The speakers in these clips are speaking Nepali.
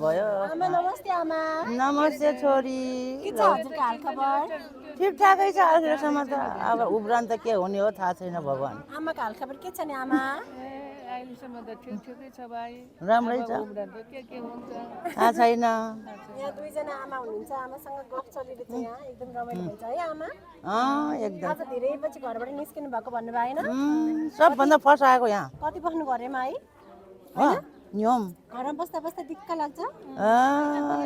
भयो आमा नमस्ते आमा नमस्ते छोरी के छ हजुरको हालखबर ठिकठाकै छ अहिलेसम्म त अब उब्रान त के हुने हो थाहा छैन भगवान् आमाको हालखबर के छ नि आमा अहिलेसम्म त ठिकै छ भाइ राम्रै छ के हुन्छ थाहा छैन यहाँ दुईजना आमा हुनुहुन्छ आमासँग गफ चलिरहेको छ यहाँ एकदम रमाइलो हुन्छ है आमा एकदम आज धेरै पछि घरबाट निस्किनु भएको भन्नु भएन सबभन्दा फर्स्ट आएको यहाँ कति बस्नु घरमा है हो नियम घरमा बस्दा बस्दा दिक्क लाग्छ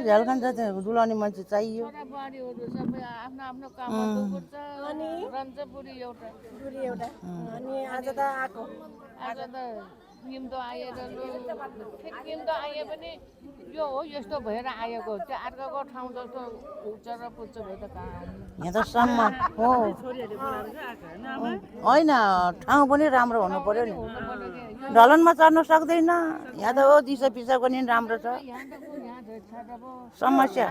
झ्यालखान छ त्यो डुलाउने मान्छे चाहियो बुहारीहरू सबै आफ्नो आफ्नो काममा दुखुन्छ अनि रन्छ बुढी एउटा बुढी एउटा अनि आज त आएको आज त निम्तो आएर निम्तो आए पनि यो हो यस्तो भएर आएको त्यो अर्काको ठाउँ जस्तो उच्च र पुच्च भए त कहाँ यहाँ त सम्म हो होइन ठाउँ पनि राम्रो हुनु पर्यो नि ढलनमा चढ्न सक्दैन यहाँ त हो दिशा पिसाको नि राम्रो छ समस्या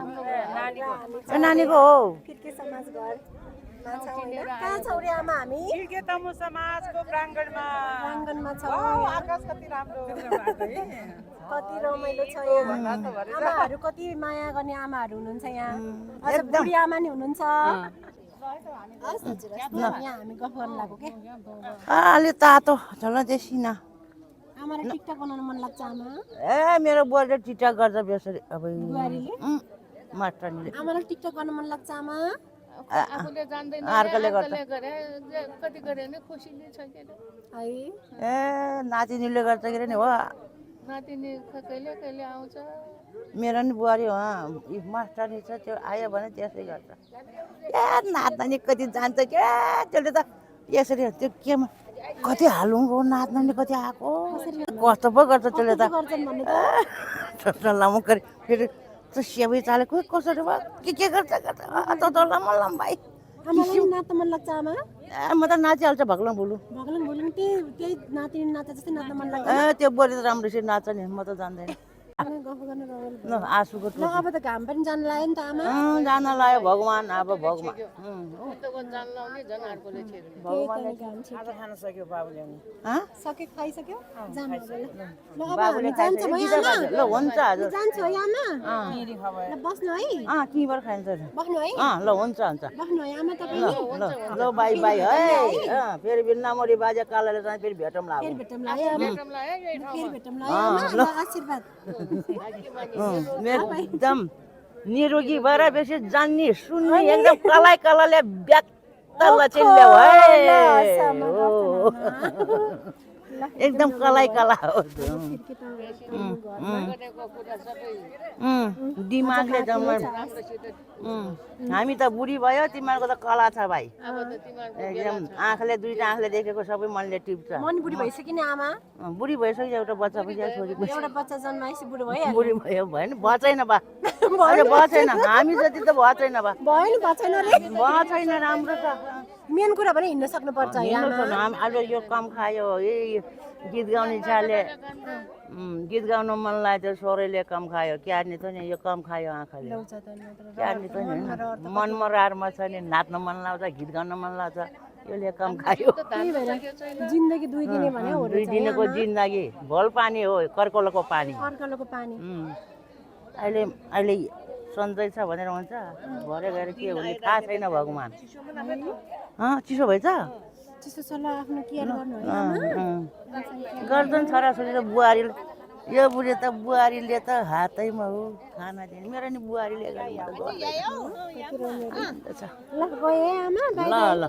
ए नानीको हो फिर्के समाज घर माछा होइन कहाँ छौ रे आमा हामी फिर्के तमु समाजको प्राङ्गणमा छौ आकाश कति राम्रो कति रमाइलो छ यहाँ आमाहरू कति माया गर्ने आमाहरू हुनुहुन्छ यहाँ अझ बुढी आमा नि हुनुहुन्छ यहाँ हामी गफ गर्न लाग्यो के अलि तातो झल देसिना आमालाई टिकटक बनाउन मन लाग्छ आमा ए मेरो बुहारीले टिकटक गर्छ बेसरी अब बुहारीले मास्टरनीले आमालाई टिकटक गर्न मन लाग्छ आमा आफूले जान्दैन अर्कोले गर्छ गरे कति गरे भने खुसी नै छ के है ए नातिनीले गर्छ के अरे नि हो नातिनी कहिले कहिले आउँछ मेरो नि बुहारी हो मास्टरनी छ त्यो आयो भने त्यसै गर्छ ए नाच्ने कति जान्छ के त्यसले त यसरी त्यो केमा कति हालौँ हो नाच्ने कति आएको कस्तो पो गर्छ त्यसले त लामो गरी फेरि त्यो सेवै चालेको कसरी भयो के गर्छ त लम्बा भाइ आमालाई नाच्न मन लाग्छ आमा ए म त नाचिहाल्छ भग्लङ भुलु भगवान भोलि त्यही नातिनी नाच्छ जस्तै नाच्न मन लाग्छ ए त्यो बुहारी त राम्रोसित नाच्छ नि म त जान्दैन गफ गर्न रमाइलो ल आँसुको ल अब त घाम पनि जान लाग्यो नि त आमा जान लाग्यो भगवान् अब भगवान् जान लाउने झन् अर्कोले छेड्ने आज खान सक्यो बाबुले सक्यो खाइसक्यो जाम ल अब हामी जान्छ भयो आमा ल हुन्छ हजुर जान्छु है आमा ल बस्नु है किबर खान्छ बस्नु है ल हुन्छ हुन्छ बस्नु है आमा तपाईँ ल बाई बाई है फेरि बिन्नामरी बाजे कालाले चाहिँ फेरि भेटौँ ला फेरि भेटौँ ल है आमा फेरि भेटौँ ल है आमा ल आशीर्वाद एकदम निरोगी भएर बेसी जान्ने सुन्ने एकदम कलाई कलाले व्यक्त लचिल्यो है एकदम कलाई कला हो दिमागले जम्मा हामी त बुढी भयो तिमीहरूको त कला छ भाइ एकदम आँखाले दुईटा आँखाले देखेको सबै मनले टिप्छ मन बुढी भइसक्यो नि आमा बुढी भइसक्यो एउटा बच्चा पनि छोरी एउटा बच्चा जन्माएपछि बुढो भयो बुढी भयो भयो नि भएन बा भयो छैन हामी जति त भयो छैन बा भयो नि भएको छैन रे भयो छैन राम्रो छ मेन कुरा भने हिँड्न सक्नुपर्छ अहिले यो कम खायो ए गीत गाउने इच्छाले गीत गाउनु मन लाग्यो स्वरले कम खायो क्यार्ने त नि यो कम खायो आँखाले क्यार्ने त नि मनमा रारमा छ नि नाच्न मन लाग्छ गीत गाउन मन लाग्छ यसले कम खायो जिन्दगी दुई दिने भने हो दुई दिनको जिन्दगी भोल पानी हो कर्कलोको पानी अहिले सन्चै छ भनेर हुन्छ भरे गएर के हुने थाहा छैन भगवान् चिसो भएछ चिसो सल्लाह आफ्नो केयर गर्नु है गर्छन् छोराछोरी र बुहारीले यो बुढी त बुहारीले त हातैमा हो खाना दिने मेरो नि बुहारीले ल गए आमा ल ल